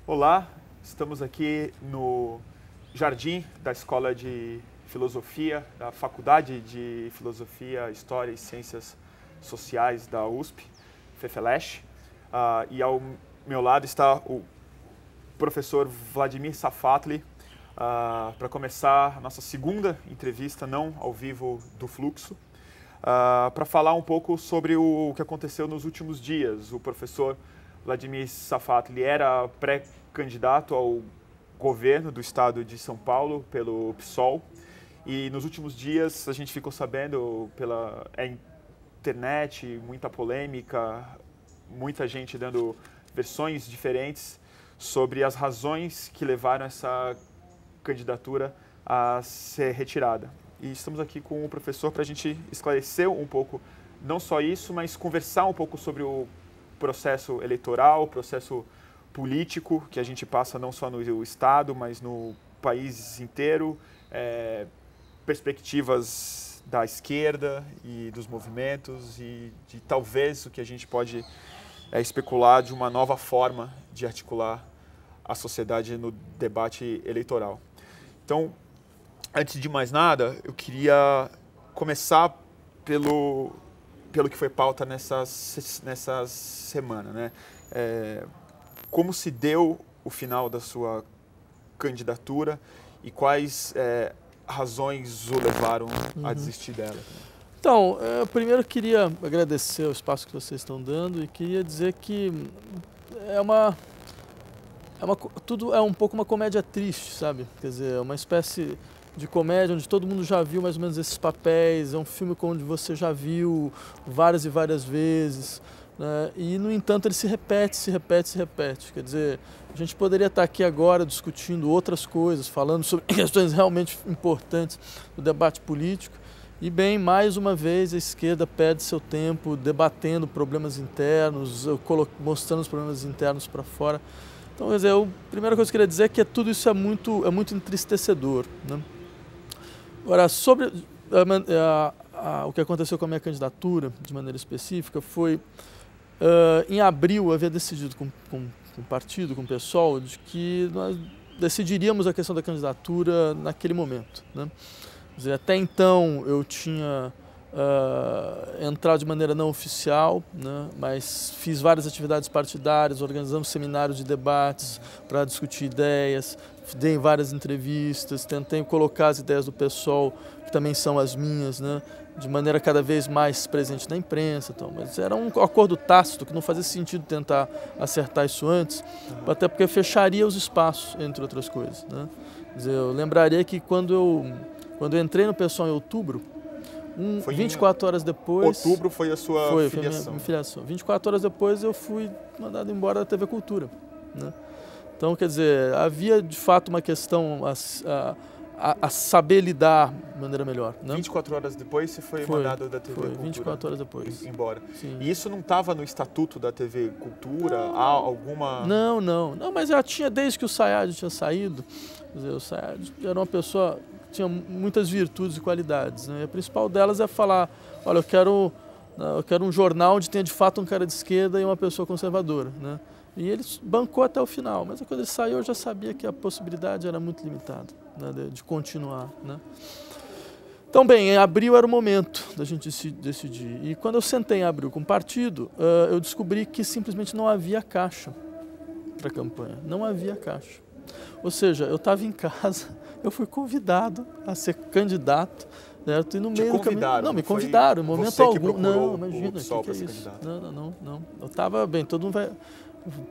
Olá, estamos aqui no jardim da Escola de Filosofia, da Faculdade de Filosofia, História e Ciências Sociais da USP, FEFELESH. E ao meu lado está o professor Vladimir Safatli, para começar a nossa segunda entrevista, não ao vivo, do Fluxo, para falar um pouco sobre o que aconteceu nos últimos dias. O professor Vladimir Safatli era pré-candidato ao governo do estado de São Paulo pelo PSOL, e nos últimos dias a gente ficou sabendo pela internet, muita polêmica, muita gente dando versões diferentes sobre as razões que levaram essa candidatura a ser retirada. E estamos aqui com o professor para a gente esclarecer um pouco, não só isso, mas conversar um pouco sobre o processo eleitoral, o processo político que a gente passa não só no estado, mas no país inteiro, perspectivas da esquerda e dos movimentos e de talvez o que a gente pode especular de uma nova forma de articular a sociedade no debate eleitoral. Então, antes de mais nada, eu queria começar pelo que foi pauta nessa semana, né? Como se deu o final da sua candidatura e quais razões o levaram a desistir dela? Então, eu primeiro queria agradecer o espaço que vocês estão dando e queria dizer que tudo é um pouco uma comédia triste, sabe? Quer dizer, é uma espécie de comédia onde todo mundo já viu mais ou menos esses papéis, é um filme onde você já viu várias e várias vezes, né? E, no entanto, ele se repete, se repete, se repete. Quer dizer, a gente poderia estar aqui agora discutindo outras coisas, falando sobre questões realmente importantes do debate político, e, bem, mais uma vez a esquerda perde seu tempo debatendo problemas internos, mostrando os problemas internos para fora. Então, quer dizer, a primeira coisa que eu queria dizer é que tudo isso é muito entristecedor, né? Agora, sobre o que aconteceu com a minha candidatura, de maneira específica, foi em abril eu havia decidido com o partido, com o PSOL, de que nós decidiríamos a questão da candidatura naquele momento, né? Quer dizer, até então eu tinha entrado de maneira não oficial, né, mas fiz várias atividades partidárias, organizamos seminários de debates para discutir ideias, dei várias entrevistas, tentei colocar as ideias do PSOL, que também são as minhas, né, de maneira cada vez mais presente na imprensa, então, mas era um acordo tácito que não fazia sentido tentar acertar isso antes, até porque fecharia os espaços, entre outras coisas, né. Quer dizer, eu lembraria que quando eu entrei no PSOL em outubro, 24 horas depois... Outubro foi a sua filiação? Foi a minha filiação. 24 horas depois eu fui mandado embora da TV Cultura, né? Então, quer dizer, havia de fato uma questão a saber lidar de maneira melhor, né? 24 horas depois você foi mandado da TV Cultura? 24 horas depois. Embora. Sim. E isso não estava no estatuto da TV Cultura? Há alguma... Não, mas já tinha, desde que o Sayad tinha saído, quer dizer, o Sayad era uma pessoa... tinha muitas virtudes e qualidades, né? A principal delas é falar, olha, eu quero um jornal onde tenha de fato um cara de esquerda e uma pessoa conservadora, né? E ele bancou até o final, mas quando ele saiu eu já sabia que a possibilidade era muito limitada, né, de continuar, né? Então, bem, em abril era o momento da gente decidir. E quando eu sentei em abril com o partido, eu descobri que simplesmente não havia caixa para a campanha, não havia caixa. Ou seja, eu estava em casa, eu fui convidado a ser candidato, certo? E no meio do caminho, não, me convidaram, em momento algum. Não, imagina, que é isso? Não. Eu estava bem, todo mundo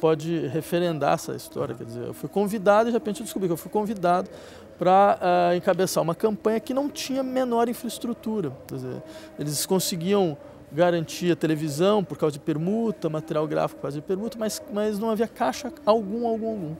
pode referendar essa história, quer dizer, eu fui convidado e de repente eu descobri que eu fui convidado para encabeçar uma campanha que não tinha menor infraestrutura. Quer dizer, eles conseguiam garantir a televisão por causa de permuta, material gráfico por causa de permuta, mas não havia caixa algum.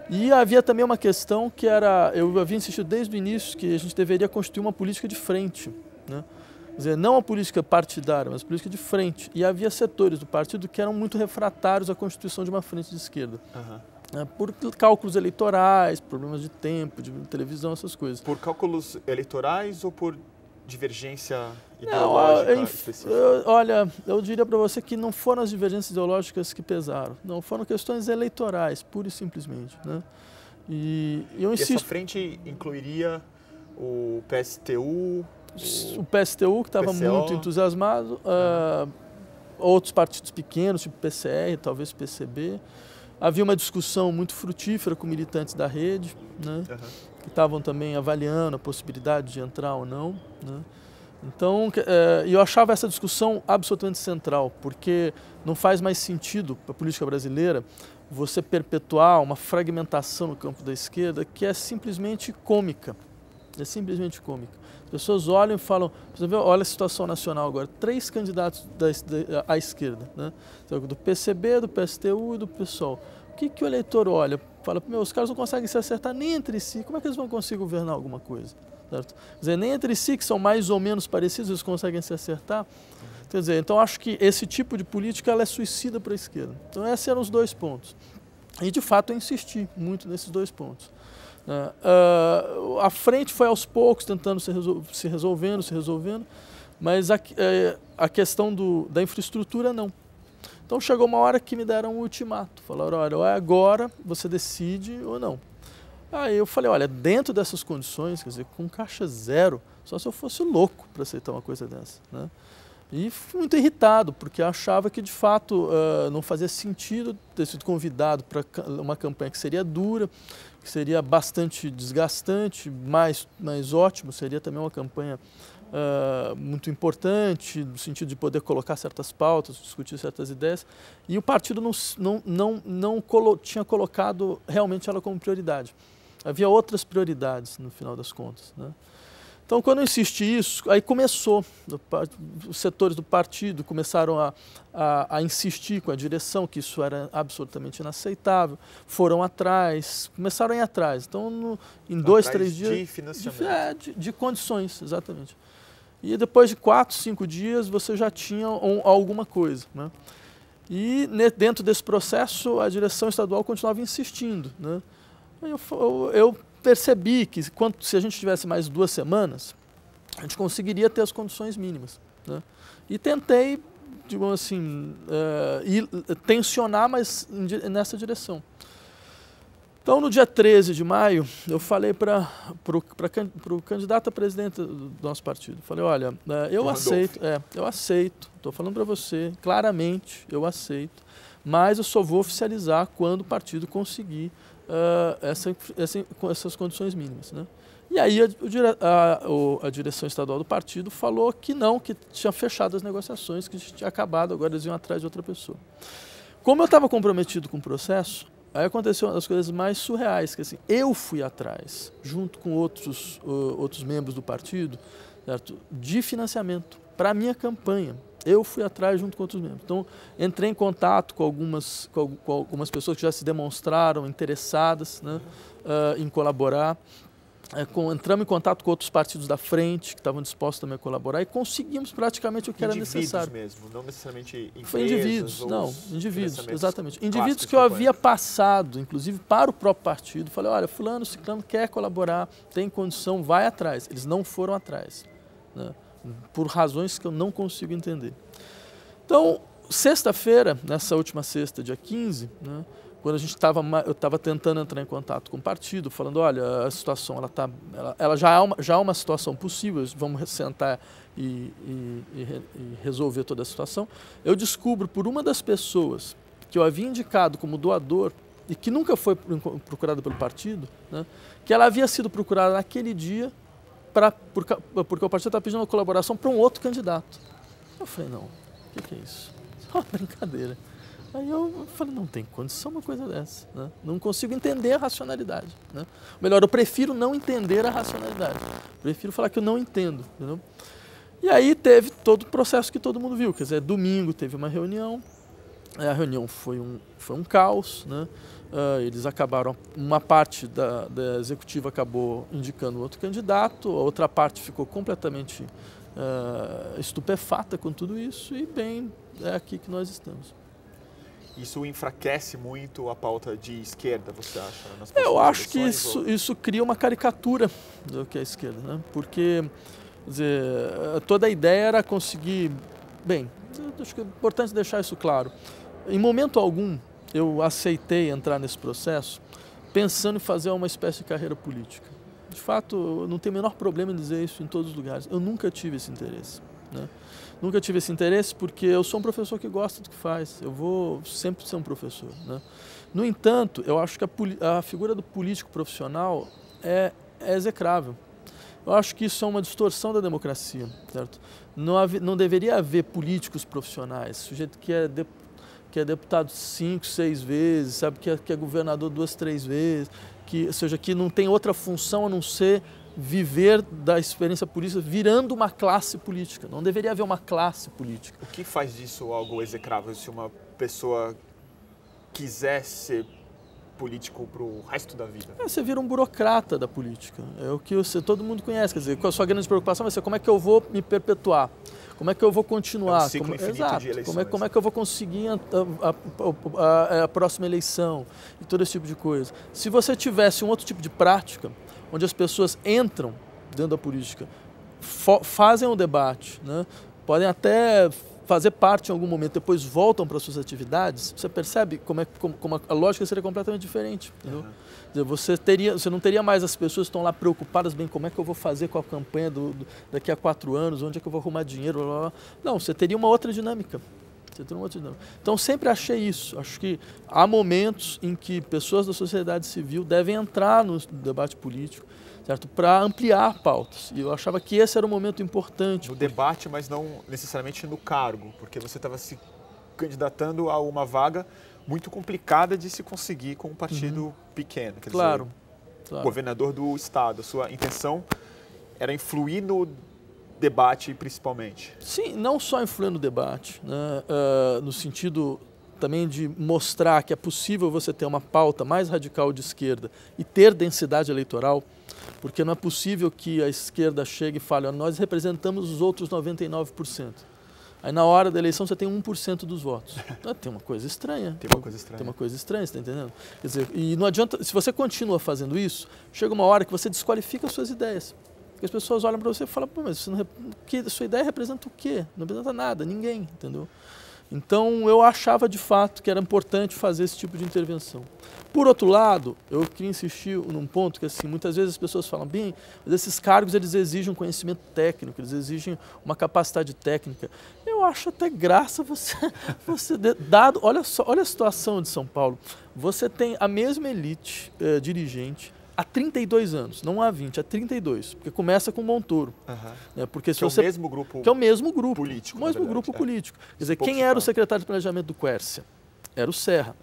E havia também uma questão que eu havia insistido desde o início que a gente deveria constituir uma política de frente, né? Quer dizer, não uma política partidária, mas política de frente. E havia setores do partido que eram muito refratários à constituição de uma frente de esquerda. Por cálculos eleitorais, problemas de tempo, de televisão, essas coisas. Por cálculos eleitorais ou por divergência ideológica específica? Olha, eu diria para você que não foram as divergências ideológicas que pesaram, não, foram questões eleitorais, pura e simplesmente, né? E eu insisto... essa frente incluiria o PSTU? O PSTU, que estava muito entusiasmado, outros partidos pequenos, tipo PCR, talvez PCB. Havia uma discussão muito frutífera com militantes da rede, né, que estavam também avaliando a possibilidade de entrar ou não, né. Então, eu achava essa discussão absolutamente central, porque não faz mais sentido para a política brasileira você perpetuar uma fragmentação no campo da esquerda que é simplesmente cômica. É simplesmente cômica. As pessoas olham e falam, por exemplo, olha a situação nacional agora, 3 candidatos à esquerda, né? Do PCB, do PSTU e do PSOL. O que o eleitor olha? Fala, os caras não conseguem se acertar nem entre si, como é que eles vão conseguir governar alguma coisa? Certo? Quer dizer, nem entre si, que são mais ou menos parecidos, eles conseguem se acertar. Quer dizer, então acho que esse tipo de política ela é suicida para a esquerda. Então esses eram os 2 pontos. E de fato eu insisti muito nesses 2 pontos. A frente foi aos poucos tentando se resolvendo, mas a questão da infraestrutura não. Então chegou uma hora que me deram um ultimato, falaram, olha, ou é agora, você decide ou não. Aí eu falei, olha, dentro dessas condições, quer dizer, com caixa zero, só se eu fosse louco para aceitar uma coisa dessa, né? E fui muito irritado, porque achava que de fato não fazia sentido ter sido convidado para uma campanha que seria dura, que seria bastante desgastante, mas ótimo, seria também uma campanha muito importante, no sentido de poder colocar certas pautas, discutir certas ideias, e o partido não tinha colocado realmente ela como prioridade. Havia outras prioridades no final das contas, né? Então, quando eu insisti isso, aí começou, os setores do partido começaram a insistir com a direção que isso era absolutamente inaceitável, foram atrás, começaram a ir atrás. Então, em 2, 3 dias... De financiamento. De condições, exatamente. E depois de 4, 5 dias, você já tinha alguma coisa, né? E dentro desse processo, a direção estadual continuava insistindo, né? Eu percebi que se a gente tivesse mais 2 semanas, a gente conseguiria ter as condições mínimas, né? E tentei, digamos assim, tensionar, mas nessa direção. Então, no dia 13 de maio, eu falei para o candidato a presidente do nosso partido, falei, olha, eu aceito, estou falando para você, claramente, eu aceito, mas eu só vou oficializar quando o partido conseguir essas condições mínimas, né? E aí a direção estadual do partido falou que não, que tinha fechado as negociações, que tinha acabado, agora eles iam atrás de outra pessoa. Como eu estava comprometido com o processo, aí aconteceu uma das coisas mais surreais, que assim, eu fui atrás, junto com outros membros do partido, certo? De financiamento para a minha campanha. Eu fui atrás junto com outros membros. Então, entrei em contato com algumas pessoas que já se demonstraram interessadas, né, em colaborar. Entramos em contato com outros partidos da frente que estavam dispostos também a colaborar e conseguimos praticamente o que era necessário. Indivíduos mesmo, não necessariamente empresas. Foi indivíduos, não, indivíduos, exatamente. Indivíduos que eu havia passado, inclusive, para o próprio partido. Falei, olha, fulano, ciclano quer colaborar, tem condição, vai atrás. Eles não foram atrás, né, por razões que eu não consigo entender. Então, sexta-feira, nessa última sexta, dia 15, né, quando eu estava tentando entrar em contato com o partido, falando, olha, a situação ela já é uma situação possível, vamos sentar e resolver toda a situação. Eu descubro por uma das pessoas que eu havia indicado como doador e que nunca foi procurada pelo partido, né, que ela havia sido procurada naquele dia porque o partido estava pedindo uma colaboração para um outro candidato. Eu falei, não, o que é isso? É uma brincadeira. Aí eu falei, não tem condição uma coisa dessa, né? Não consigo entender a racionalidade, né? Melhor, eu prefiro não entender a racionalidade. Prefiro falar que eu não entendo, entendeu? E aí teve todo o processo que todo mundo viu. Quer dizer, domingo teve uma reunião, a reunião foi um caos, né? Eles acabaram, uma parte da executiva acabou indicando outro candidato, a outra parte ficou completamente estupefata com tudo isso e bem, é aqui que nós estamos. Isso enfraquece muito a pauta de esquerda, você acha? Eu acho que isso cria uma caricatura do que é a esquerda, né? Porque Quer dizer, toda a ideia era conseguir... Bem, acho que é importante deixar isso claro. Em momento algum, eu aceitei entrar nesse processo pensando em fazer uma espécie de carreira política. De fato, eu não tenho o menor problema em dizer isso em todos os lugares. Eu nunca tive esse interesse, né? Nunca tive esse interesse porque eu sou um professor que gosta do que faz. Eu vou sempre ser um professor, né? No entanto, eu acho que a figura do político profissional é execrável. Eu acho que isso é uma distorção da democracia, certo? Não deveria haver políticos profissionais, sujeito que é deputado 5, 6 vezes, sabe, que é governador 2, 3 vezes, ou seja, que não tem outra função a não ser viver da experiência política, virando uma classe política. Não deveria haver uma classe política. O que faz disso algo execrável se uma pessoa quiser ser político para o resto da vida? Você vira um burocrata da política. É o que todo mundo conhece. Quer dizer, a sua grande preocupação vai ser como é que eu vou me perpetuar? Como é que eu vou continuar? É um ciclo infinito de eleições. Como é que eu vou conseguir a próxima eleição? E todo esse tipo de coisa. Se você tivesse um outro tipo de prática, onde as pessoas entram dentro da política, fazem o debate, né? Podem até fazer parte em algum momento, depois voltam para suas atividades, você percebe como a lógica seria completamente diferente. Entendeu? Você não teria mais as pessoas que estão lá preocupadas, bem, como é que eu vou fazer com a campanha daqui a 4 anos, onde é que eu vou arrumar dinheiro, blá, blá, blá. Não, você teria uma outra dinâmica. Então, sempre achei isso. Acho que há momentos em que pessoas da sociedade civil devem entrar no debate político, certo? Para ampliar pautas. E eu achava que esse era um momento importante. No debate, mas não necessariamente no cargo, porque você estava se candidatando a uma vaga muito complicada de se conseguir com um partido pequeno. Quer claro. dizer, governador do estado. A sua intenção era influir no debate, principalmente. Sim, não só influir no debate, né? No sentido também de mostrar que é possível você ter uma pauta mais radical de esquerda e ter densidade eleitoral, porque não é possível que a esquerda chegue e fale, nós representamos os outros 99%. Aí na hora da eleição você tem 1% dos votos. Tem uma coisa estranha. Tem uma coisa estranha, você está entendendo? Quer dizer, e não adianta, se você continua fazendo isso, chega uma hora que você desqualifica as suas ideias. Porque as pessoas olham para você e falam, mas sua ideia representa o quê? Não representa nada, ninguém, entendeu? Então eu achava de fato que era importante fazer esse tipo de intervenção. Por outro lado, eu queria insistir num ponto que assim, muitas vezes as pessoas falam, bem, mas esses cargos eles exigem um conhecimento técnico, eles exigem uma capacidade técnica. Eu acho até graça você dado, olha a situação de São Paulo, você tem a mesma elite dirigente há 32 anos, não há 20, há 32, porque começa com Montoro. Né? Porque se você, é o mesmo grupo que é o mesmo grupo político. O mesmo grupo político. Quer dizer, quem era o secretário de planejamento do Quércia? Era o Serra.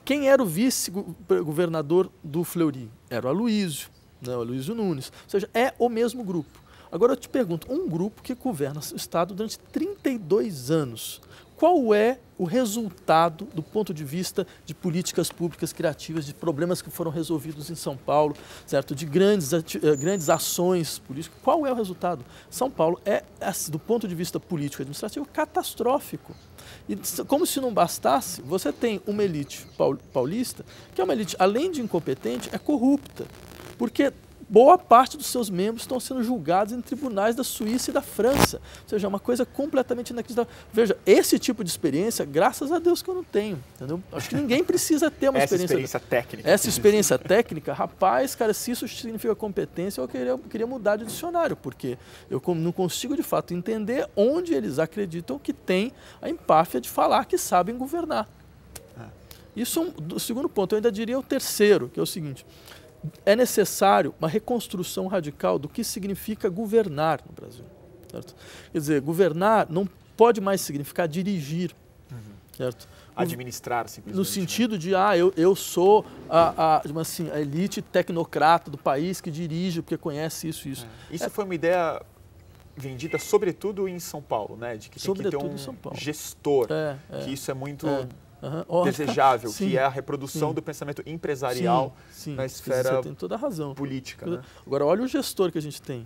Quem era o vice-governador do Fleury? Era o Aloysio, né? O Aloysio Nunes. Ou seja, é o mesmo grupo. Agora eu te pergunto, um grupo que governa o Estado durante 32 anos, qual é o resultado do ponto de vista de políticas públicas criativas, de problemas que foram resolvidos em São Paulo, certo? De grandes ações políticas? Qual é o resultado? São Paulo é, do ponto de vista político-administrativo, catastrófico. E como se não bastasse, você tem uma elite paulista, que é uma elite, além de incompetente, é corrupta. Porque boa parte dos seus membros estão sendo julgados em tribunais da Suíça e da França. Ou seja, é uma coisa completamente inacreditável. Veja, esse tipo de experiência, graças a Deus que eu não tenho, entendeu? Acho que ninguém precisa ter uma experiência técnica. Essa experiência técnica, rapaz, cara, se isso significa competência, eu queria mudar de dicionário, porque eu não consigo, de fato, entender onde eles acreditam que tem a empáfia de falar que sabem governar. Isso é o segundo ponto. Eu ainda diria o terceiro, que é o seguinte: é necessário uma reconstrução radical do que significa governar no Brasil. Certo? Quer dizer, governar não pode mais significar dirigir. Certo? Administrar, simplesmente. No sentido de, eu sou a elite tecnocrata do país que dirige, porque conhece isso e isso. Isso foi uma ideia vendida sobretudo em São Paulo, né? De que tem que ter um gestor, que isso é muito desejável, sim, que é a reprodução do pensamento empresarial na esfera você tem toda a razão. Política. Né? Agora, olha o gestor que a gente tem.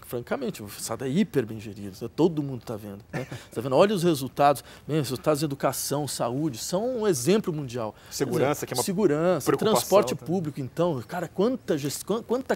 Francamente, o Estado é hiper bem gerido, todo mundo está vendo. Né? Tá vendo? Olha os resultados, resultados de educação, saúde, são um exemplo mundial. Segurança, que é uma segurança, transporte público, então, cara, quanta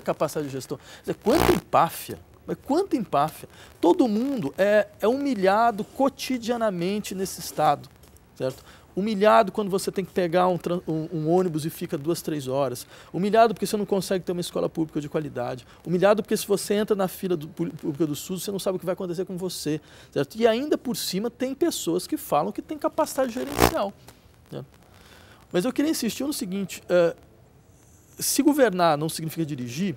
capacidade de gestão, quanta empáfia. Mas quanta empáfia. Todo mundo é humilhado cotidianamente nesse estado, certo? Humilhado quando você tem que pegar um ônibus e fica 2, 3 horas. Humilhado porque você não consegue ter uma escola pública de qualidade. Humilhado porque se você entra na fila pública do SUS, você não sabe o que vai acontecer com você, certo? E ainda por cima tem pessoas que falam que tem capacidade gerencial, certo? Mas eu queria insistir no seguinte, se governar não significa dirigir,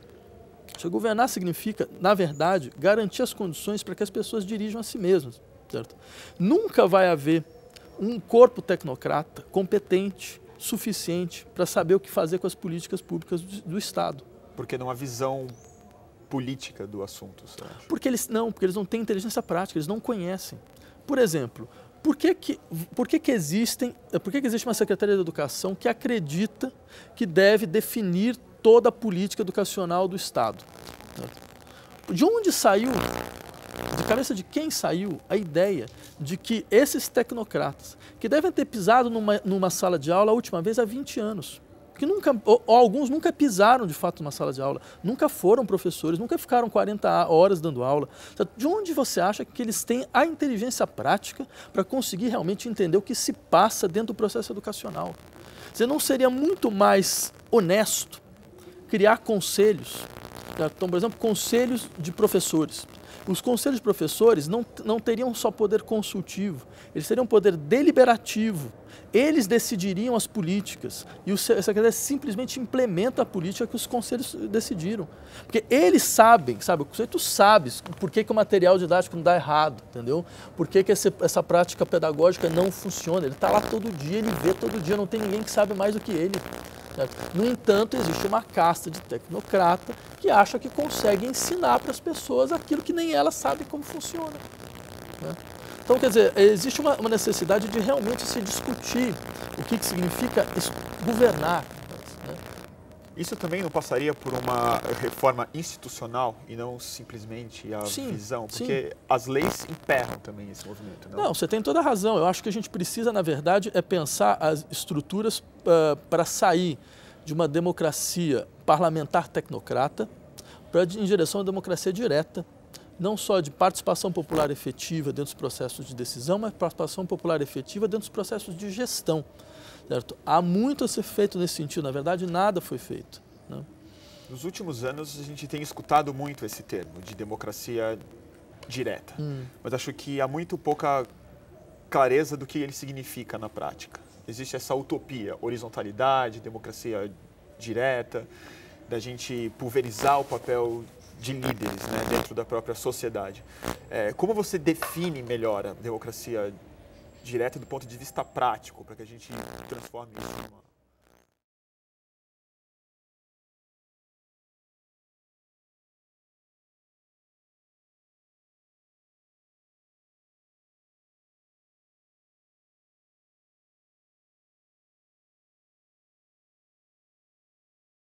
se governar significa, na verdade, garantir as condições para que as pessoas dirijam a si mesmas, certo? Nunca vai haver um corpo tecnocrata competente, suficiente para saber o que fazer com as políticas públicas do Estado. Porque não há visão política do assunto, você acha? Porque eles não têm inteligência prática, eles não conhecem. Por exemplo, por que existe uma Secretaria de Educação que acredita que deve definir toda a política educacional do Estado? De onde saiu, de cabeça de quem saiu a ideia de que esses tecnocratas, que devem ter pisado numa sala de aula a última vez há 20 anos, que alguns nunca pisaram de fato numa sala de aula, nunca foram professores, nunca ficaram 40 horas dando aula. De onde você acha que eles têm a inteligência prática para conseguir realmente entender o que se passa dentro do processo educacional? Você não seria muito mais honesto criar conselhos, então, por exemplo, conselhos de professores. Os conselhos de professores não teriam só poder consultivo, eles teriam poder deliberativo. Eles decidiriam as políticas e o secretário simplesmente implementa a política que os conselhos decidiram. Porque eles sabem, tu sabes por que o material didático não dá errado, entendeu? Por que essa prática pedagógica não funciona. Ele está lá todo dia, ele vê todo dia, não tem ninguém que sabe mais do que ele. Certo? No entanto, existe uma casta de tecnocrata que acha que consegue ensinar para as pessoas aquilo que nem elas sabem como funciona, né? Então, quer dizer, existe uma necessidade de realmente se discutir o que significa governar, né? Isso também não passaria por uma reforma institucional e não simplesmente a visão? Porque as leis emperram também esse movimento, não? Não, você tem toda a razão. Eu acho que a gente precisa, na verdade, pensar as estruturas para sair de uma democracia parlamentar tecnocrata em direção à democracia direta, não só de participação popular efetiva dentro dos processos de decisão, mas participação popular efetiva dentro dos processos de gestão. Certo? Há muito a ser feito nesse sentido, na verdade nada foi feito, né? Nos últimos anos a gente tem escutado muito esse termo de democracia direta, mas acho que há muito pouca clareza do que ele significa na prática. Existe essa utopia, horizontalidade, democracia direta, da gente pulverizar o papel de líderes, né, dentro da própria sociedade. Como você define melhor a democracia direta do ponto de vista prático, para que a gente transforme isso em uma